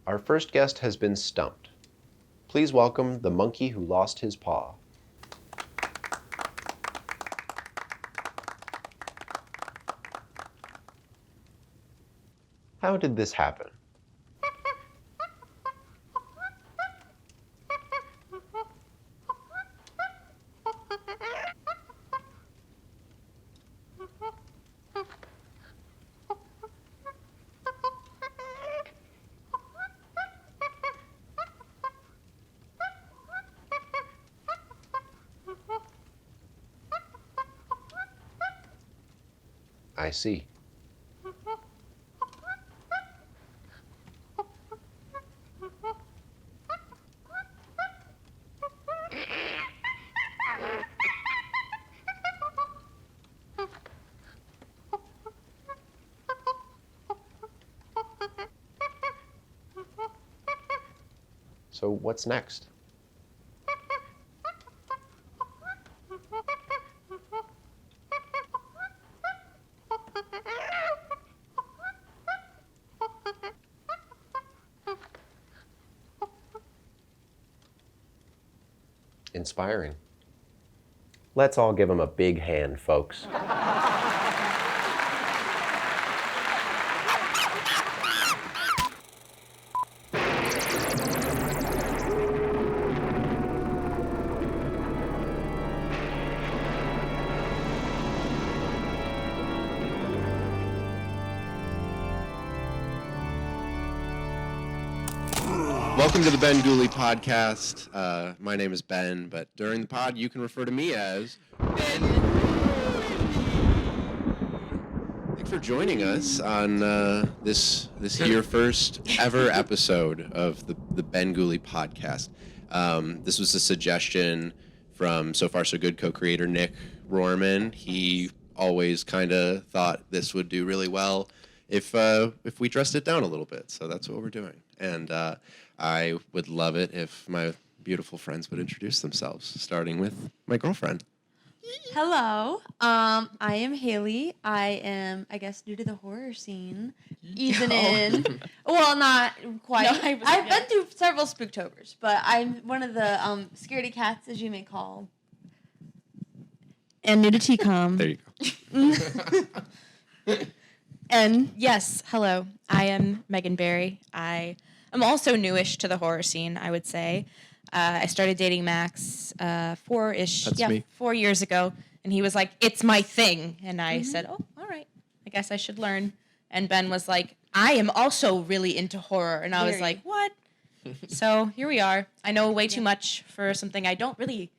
Our first guest has been stumped. Please welcome the monkey who lost his paw. How did this happen? I see. So what's next? Inspiring. Let's all give him a big hand, folks. Welcome to the Bengoolie podcast. My name is Ben, but during the pod, you can refer to me as Ben. Thanks for joining us on this year first ever episode of the Bengoolie podcast. This was a suggestion from So Far So Good co-creator Nick Rohrman. He always kind of thought this would do really well if we dressed it down a little bit. So that's what we're doing. And I would love it if my beautiful friends would introduce themselves, starting with my girlfriend. Hello, I am Haley. I am, I guess, new to the horror scene. Easing in. Well, not quite. No, I've been through several Spooktobers, but I'm one of the scaredy cats, as you may call. And new to TCOM. There you go. And yes, hello. I am Megan Barry. I am also newish to the horror scene, I would say. I started dating Max 4 years ago, and he was like, "It's my thing," and I said, "Oh, all right. I guess I should learn." And Ben was like, "I am also really into horror," and I was like, "What?" So here we are. I know way too much for something I don't really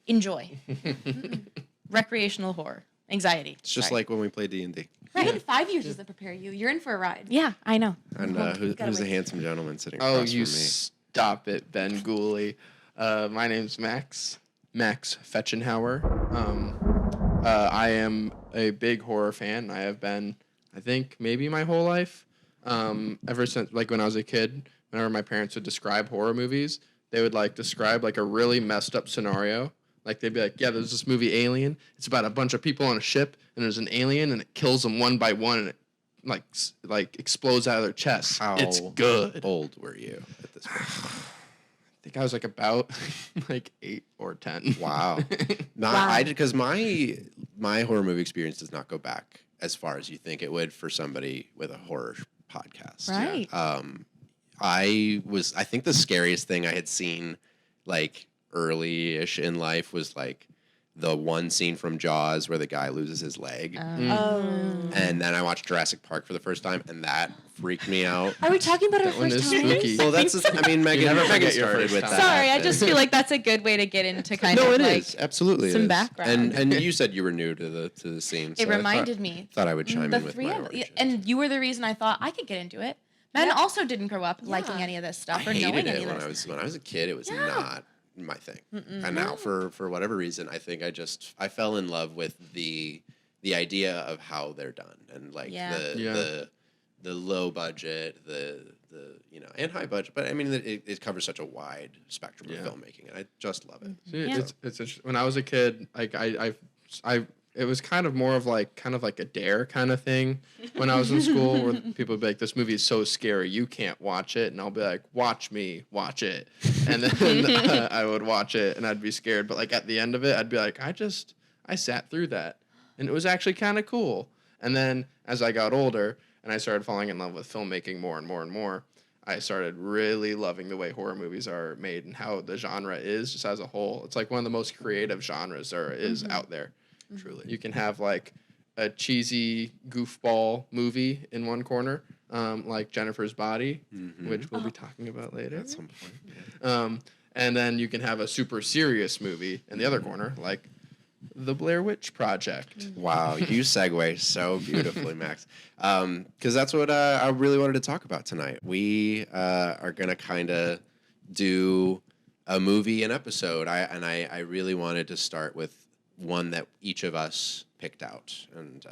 enjoy. Recreational horror. Anxiety. It's just like when we play D&D. Right. Even 5 years doesn't prepare you. You're in for a ride. Yeah, I know. And who's the handsome gentleman sitting Oh, across you from me? stop it, Bengoolie. My name's Max Fettchenhauer. I am a big horror fan. I have been, I think, maybe my whole life. Ever since, like, when I was a kid, whenever my parents would describe horror movies, they would, like, describe, like, a really messed up scenario. Like, they'd be like, yeah, there's this movie Alien. It's about a bunch of people on a ship, and there's an alien, and it kills them one by one, and it, like explodes out of their chest. How it's good. old were you at this point? I think I was, like, about, like, 8 or 10. Wow. I did, because my horror movie experience does not go back as far as you think it would for somebody with a horror podcast. Right. I think the scariest thing I had seen, like, early-ish in life was, like, the one scene from Jaws where the guy loses his leg. And then I watched Jurassic Park for the first time, and that freaked me out. Are we talking about our That one first is time? spooky. Well, that's Megan started with that. Sorry, I just feel like that's a good way to get into kind No, of it like is. Absolutely some is. background. And you said you were new to the scene. So it reminded me. Thought I would chime the in with three my of origin. and you were the reason I thought I could get into it. Ben also didn't grow up liking any of this stuff I or knowing hated any it of when this. I was a kid. It was not my thing. And now, for whatever reason, I think I fell in love with the idea of how they're done and like the low budget, the and high budget. But I mean, it covers such a wide spectrum of filmmaking, and I just love it. See, it's when I was a kid, like I it was kind of more of like a dare kind of thing when I was in school, where people would be like, "This movie is so scary, you can't watch it," and I'll be like, "Watch me watch it," and then I would watch it, and I'd be scared, but like at the end of it, I'd be like, I sat through that, and it was actually kind of cool. And then as I got older and I started falling in love with filmmaking more and more and more, I started really loving the way horror movies are made and how the genre is just as a whole. It's like one of the most creative genres there is out there. Truly. You can have like a cheesy goofball movie in one corner, like Jennifer's Body, which we'll be talking about later At some point. and then you can have a super serious movie in the other corner, like the Blair Witch Project. Wow, you segue so beautifully, Max. Because that's what I really wanted to talk about tonight. We are going to kind of do a movie an episode. I really wanted to start with one that each of us picked out. And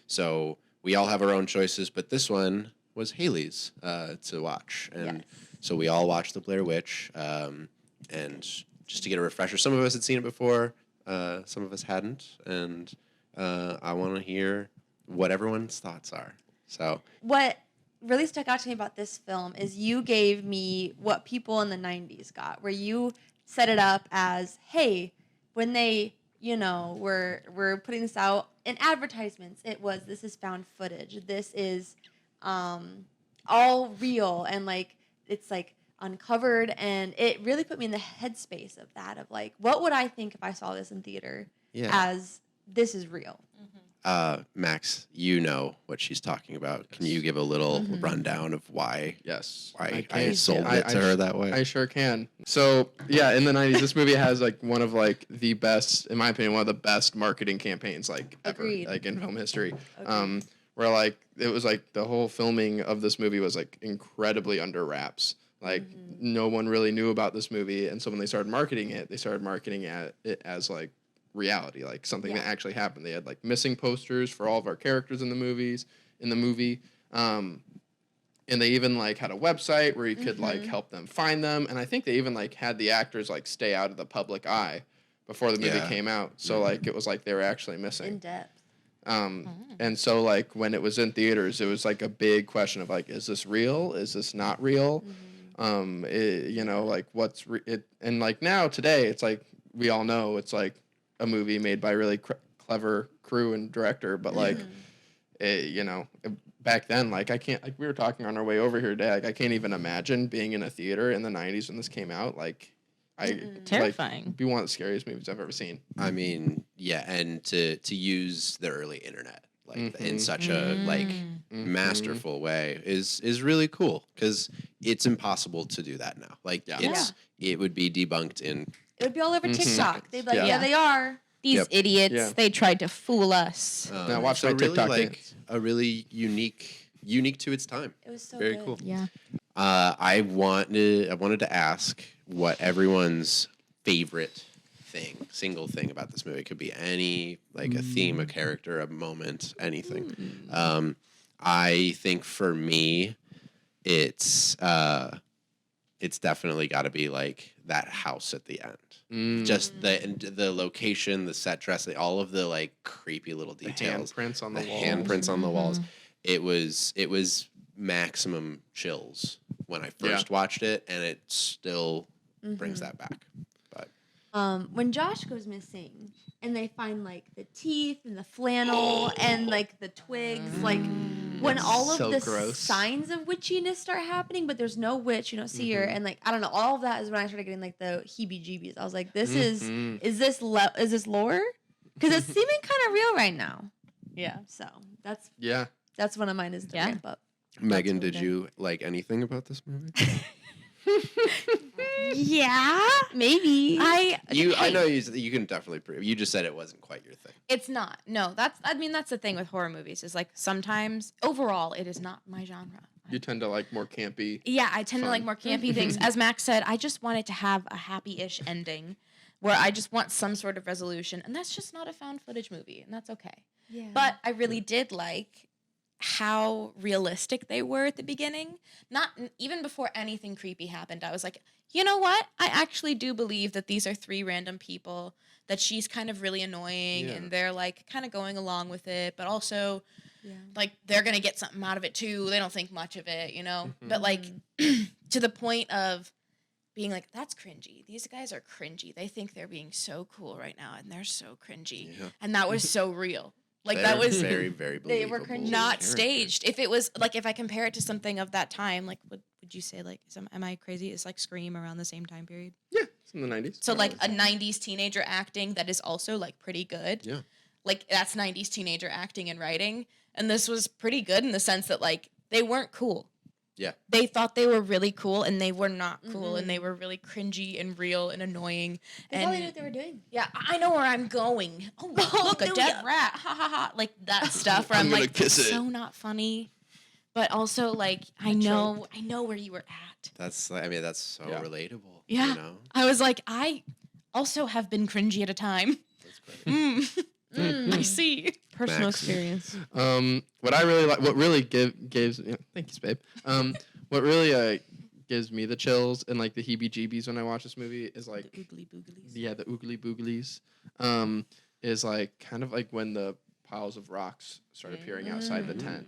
so we all have our own choices, but this one was Haley's to watch. And so we all watched the Blair Witch. And just to get a refresher, some of us had seen it before. Some of us hadn't, and I want to hear what everyone's thoughts are. So, what really stuck out to me about this film is you gave me what people in the 90s got, where you set it up as, hey, when they, were putting this out in advertisements, it was, this is found footage. This is all real, and like it's like uncovered, and it really put me in the headspace of that, of like, what would I think if I saw this in theater as this is real? Max, you know what she's talking about. Can you give a little rundown of why I sold it to her that way? I sure can. So yeah, in the 90s, this movie has like one of like the best, in my opinion, one of the best marketing campaigns like ever, Agreed. like in film history. Where like it was like the whole filming of this movie was like incredibly under wraps. Like no one really knew about this movie, and so when they started marketing it, it as like reality, like something that actually happened. They had like missing posters for all of our characters in the movie, and they even like had a website where you could like help them find them, and I think they even like had the actors like stay out of the public eye before the movie came out. So like it was like they were actually missing. In depth. And so like when it was in theaters, it was like a big question of like, is this real? Is this not real? Like what's and like now today, it's like we all know it's like a movie made by a really clever crew and director, but like, back then, like I can't, like we were talking on our way over here today, like I can't even imagine being in a theater in the 90s when this came out. Like terrifying. Like, be one of the scariest movies I've ever seen. I mean, yeah, and to use the early internet like in such a like masterful way is really cool, because it's impossible to do that now. Like it would be debunked in. It would be all over TikTok. They'd be like, yeah, they are. These idiots, they tried to fool us. Now watch so that TikTok really, dance. A really unique to its time. It was so very good. cool. Yeah. I wanted to ask what everyone's favorite single thing about this movie. It could be any, like a theme, a character, a moment, anything. I think for me, it's definitely got to be like that house at the end. Just the location, the set dressing, all of the like creepy little details. Handprints on the walls. Handprints on the walls. It was maximum chills when I first watched it, and it still brings that back. But when Josh goes missing and they find like the teeth and the flannel and like the twigs, like when all of the signs of witchiness start happening, but there's no witch, you don't see her, and like I don't know, all of that is when I started getting like the heebie-jeebies. I was like, this is this lore? Because it's seeming kind of real right now. Yeah. So that's one of mine is the ramp up. Megan, did you like anything about this movie? Yeah, maybe. I know you can definitely prove. You just said it wasn't quite your thing. It's not. No, that's the thing with horror movies is like sometimes overall it is not my genre. You tend to like more campy. Yeah, I tend to like more campy things. As Max said, I just want it to have a happy-ish ending where I just want some sort of resolution, and that's just not a found footage movie, and that's okay. Yeah. But I really did like how realistic they were at the beginning. Not even before anything creepy happened. I was like, you know what? I actually do believe that these are 3 random people, that she's kind of really annoying and they're like kind of going along with it, but also like they're going to get something out of it too. They don't think much of it, you know? But like to the point of being like, that's cringy. These guys are cringy. They think they're being so cool right now and they're so cringy. Yeah. And that was so real. Like that was very, very believable. They were cringy. Not staged. If it was like, if I compare it to something of that time, like would you say like, am I crazy? Is like Scream around the same time period? Yeah, it's in the 90s. So like a 90s teenager acting that is also like pretty good. Yeah. Like that's 90s teenager acting and writing. And this was pretty good in the sense that like they weren't cool. Yeah. They thought they were really cool and they were not cool and they were really cringy and real and annoying. They probably knew what they were doing. Yeah, I know where I'm going. Oh, look, a dead rat. Ha ha ha. Like that stuff where I'm like, kiss so not funny. But also like I know where you were at. That's so relatable. Yeah. You know? I was like, I also have been cringy at a time. That's great. I see. Personal Max. experience. What I really like, what really gives, thank you, babe. What really gives me the chills and like the heebie-jeebies when I watch this movie is like The oogly booglies. Yeah, the oogly booglies. Is like kind of like when the piles of rocks start appearing outside the tent.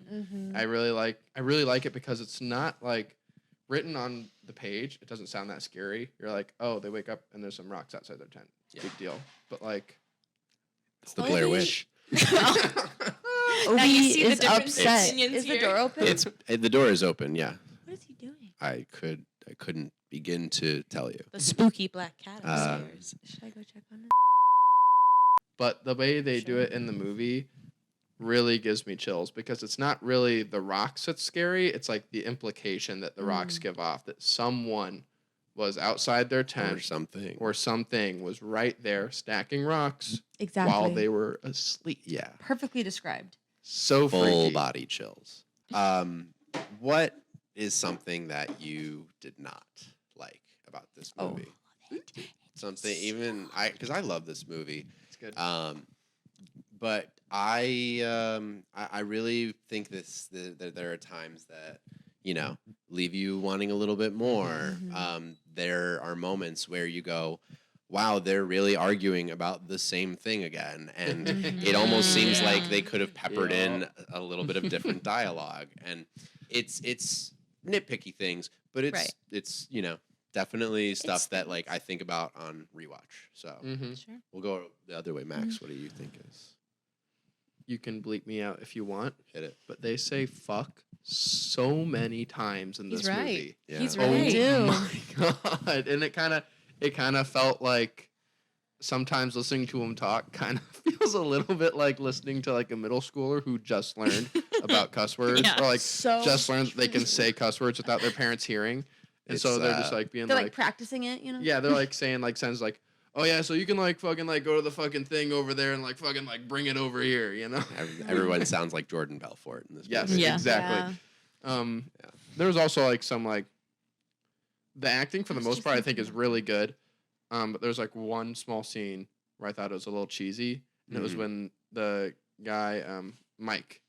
I really like it because it's not like written on the page. It doesn't sound that scary. You're like, oh, they wake up and there's some rocks outside their tent. It's a big deal. But like, It's the Blair Witch. Now you see the is difference upset. opinions Is the here. door open? The door is open. Yeah. What is he doing? I couldn't begin to tell you. The spooky black cat upstairs. Should I go check on it? but the way they do it in the movie really gives me chills because it's not really the rocks that's scary. It's like the implication that the rocks give off that someone was outside their tent Or something was right there stacking rocks Exactly. while they were asleep. Yeah. Perfectly described. So Full freaky. body chills. What is something that you did not like about this movie? Something even because I love this movie. It's good. But I really think that there are times that leave you wanting a little bit more. There are moments where you go, wow, they're really arguing about the same thing again, and it almost seems like they could have peppered in a little bit of different dialogue, and it's nitpicky things, but it's definitely stuff that like I think about on rewatch. So Sure. we'll go the other way. Max, what do you think is? You can bleep me out if you want, Hit it. but they say fuck so many times in this He's right. movie. Yeah. He's Oh right. my god! And it kind of felt like sometimes listening to him talk kind of feels a little bit like listening to like a middle schooler who just learned about cuss words Yeah. or like So just learned that they can say cuss words without their parents hearing, and so It's, they're just like being they're like, like practicing it, yeah, they're like saying like sentences like, oh yeah, so you can like fucking like go to the fucking thing over there and like fucking like bring it over here, Everyone sounds like Jordan Belfort in this Yes, movie. Yeah. exactly. There was also like some like the acting for the most part I think is really good. But there's like one small scene where I thought it was a little cheesy, and it was when the guy Mike,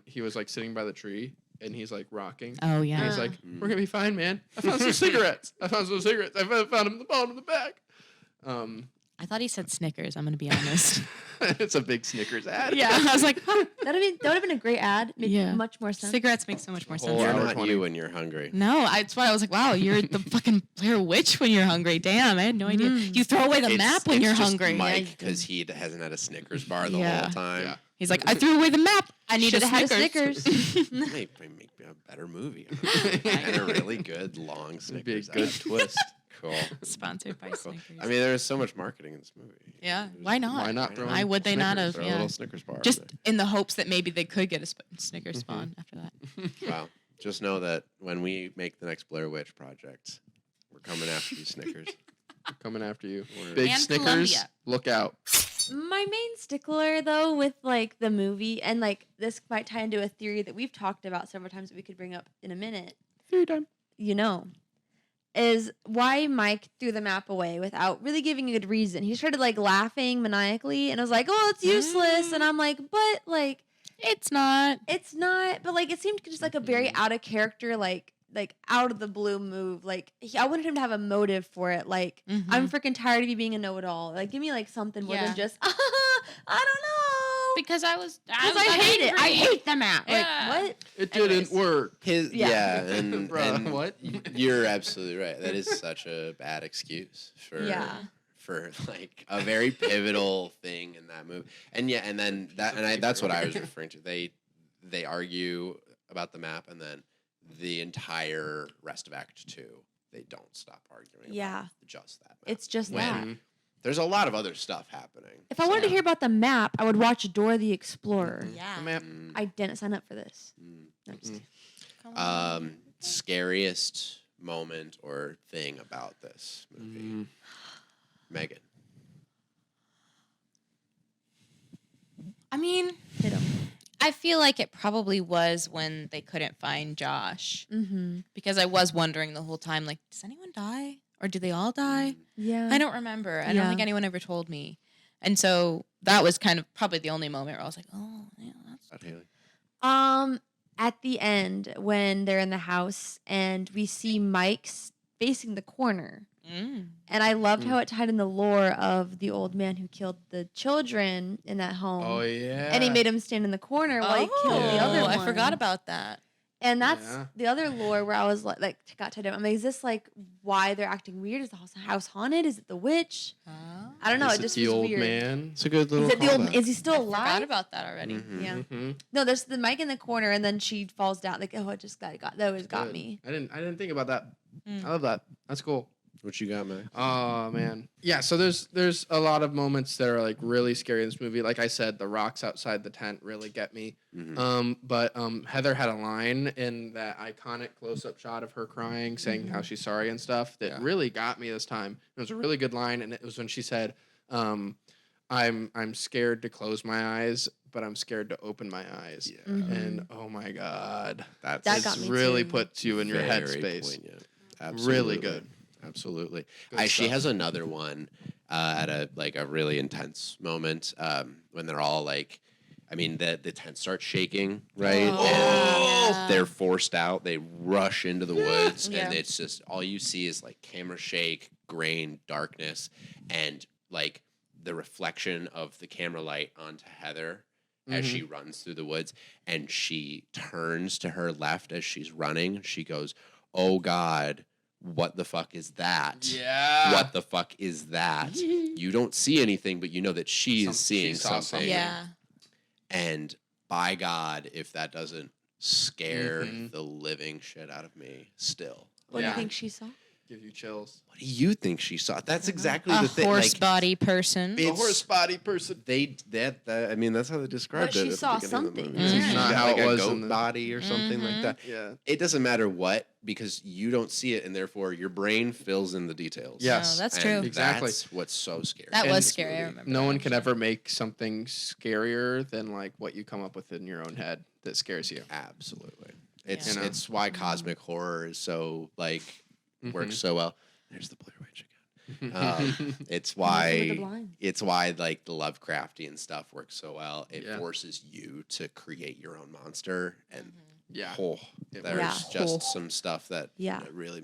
he was like sitting by the tree and he's like rocking. Oh yeah. And he's like, "We're gonna be fine, man. I found some cigarettes. I found them in the bottom of the bag." I thought he said Snickers. I'm gonna be honest. It's a big Snickers ad. Yeah, I was like, huh. that would have been a great ad. Made much more sense. Cigarettes make so much more sense. Whole You're hour not 20. you when you're hungry. No, that's why I was like, wow, you're the fucking Blair Witch when you're hungry. Damn, I had no idea. You throw away the map when It's you're just hungry. Mike, because he hasn't had a Snickers bar the Yeah. whole time. Yeah. He's like, I threw away the map. I need Should've a had a Snickers. Make a better movie. And a really good long It'd be a Snickers. good ad. twist. Cool. Sponsored by Cool. Snickers. I mean, there's so much marketing in this movie. Yeah, why not? Why not throw Why in would they not Snickers? have? Throw a Yeah. little Snickers bar. Just over in the hopes that maybe they could get a Snickers spawn after that. there. Wow. Just know that when we make the next Blair Witch Project, we're coming after you, Snickers. Coming after you. We're- Big And Snickers, Columbia. look out. My main stickler, though, with like the movie, and like this might tie into a theory that we've talked about several times that we could bring up in a minute. Theory time. Is why Mike threw the map away without really giving a good reason. He started like laughing maniacally, and I was like, "Oh, it's useless." And I'm like, "But like, It's not. It's not, but like it seemed just like a very out of character, like out of the blue move. Like I wanted him to have a motive for it. Like I'm freaking tired of you being a know-it-all. Like give me like something more than just I don't know. Because I hate it. I hate the map. Yeah. Like what? It didn't work. And What? You're absolutely right. That is such a bad excuse for like a very pivotal thing in that movie. And then that's what I was referring to. They argue about the map, and then the entire rest of Act 2, they don't stop arguing about just that map. It's just that. There's a lot of other stuff happening. If I wanted to hear about the map, I would watch Dora the Explorer. Yeah. I didn't sign up for this. No, just kidding. Scariest moment or thing about this movie? Megan. I mean, Hit 'em. I feel like it probably was when they couldn't find Josh. Because I was wondering the whole time, like, does anyone die? Or do they all die? Yeah. I don't remember. I don't think anyone ever told me. And so that was kind of probably the only moment where I was like, oh, yeah, that's... Haley. At the end, when they're in the house and we see Mike's facing the corner. And I loved how it tied in the lore of the old man who killed the children in that home. Oh, yeah. And he made him stand in the corner while he killed the other one. I forgot about that. And that's the other lore where I was like got tied in. I mean, is this like why they're acting weird? Is the house haunted? Is it the witch? I don't know. Is it just the was old weird. man? It's a good little Is he still alive? Forgot about that already. Yeah. No, there's the Mike in the corner, and then she falls down. Like, oh, it just got that always got Good. me. I didn't think about that. I love that. That's cool. What you got, Max? Oh man, yeah. So there's a lot of moments that are like really scary in this movie. Like I said, the rocks outside the tent really get me. But Heather had a line in that iconic close-up shot of her crying, saying how she's sorry and stuff. That really got me this time. It was a really good line, and it was when she said, "I'm scared to close my eyes, but I'm scared to open my eyes." Yeah. And oh my god, That got me really too. puts you in your Very headspace. poignant. Absolutely. Really good. Absolutely. Good She stuff. has another one at a really intense moment when they're all like, I mean, the tent starts shaking, right? And they're forced out. They rush into the woods, and it's just all you see is like camera shake, grain, darkness, and like the reflection of the camera light onto Heather as she runs through the woods, and she turns to her left as she's running. She goes, "Oh God. What the fuck is that? Yeah. What the fuck is that?" You don't see anything, but you know that she is seeing something. Yeah. And by God, if that doesn't scare the living shit out of me still. What do you think she saw? Give you chills. What do you think she saw? That's exactly A the thing. horse like, body person. A horse body person. I mean, that's how they described But it. she at the saw beginning of the something. movie. Yeah. She Not got how like it a was goat in the- body or something like that. Yeah. It doesn't matter what, because you don't see it, and therefore your brain fills in the details. Yes. No, that's And true. Exactly. That's what's so scary. That in was this scary. I movie. remember. No that, one can actually. ever make something scarier than like what you come up with in your own head that scares you. Absolutely. It's You know? it's why cosmic horror is so like works so well. There's the Blair Witch again. It's With the why blind. like the Lovecraftian stuff works so well. It Yeah. forces you to create your own monster, and Yeah. there's just some stuff that that really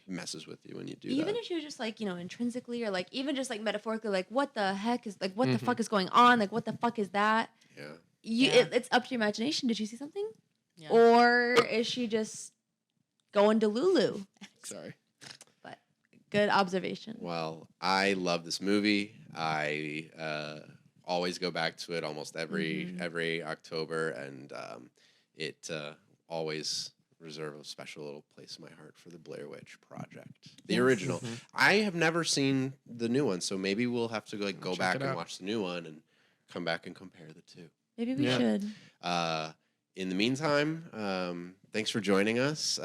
messes with you when you do Even that. if she was just like, intrinsically or like even just like metaphorically, like what the heck is like what the fuck is going on? Like what the fuck is that? Yeah. It's up to your imagination. Did you see something? Yeah. Or is she just going to Lulu? Sorry. But good observation. Well, I love this movie. I always go back to it almost every October, and it always reserve a special little place in my heart for the Blair Witch Project, the original. I have never seen the new one, so maybe we'll have to go check back it and out. watch the new one and come back and compare the two. Maybe we Yeah. should. In the meantime, thanks for joining us.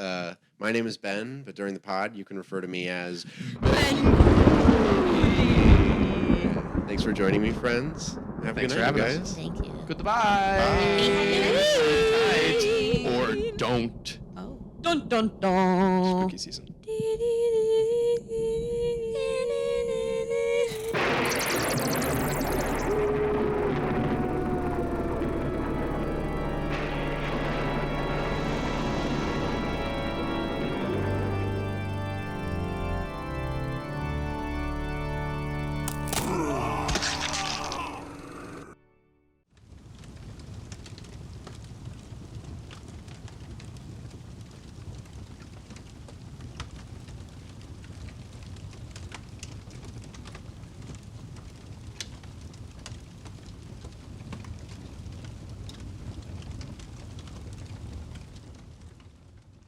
My name is Ben, but during the pod, you can refer to me as Thanks for joining me, friends. Have a Thanks good for night, having guys. us. Thank you. Goodbye. Or don't. Oh. Dun dun dun. Spooky season.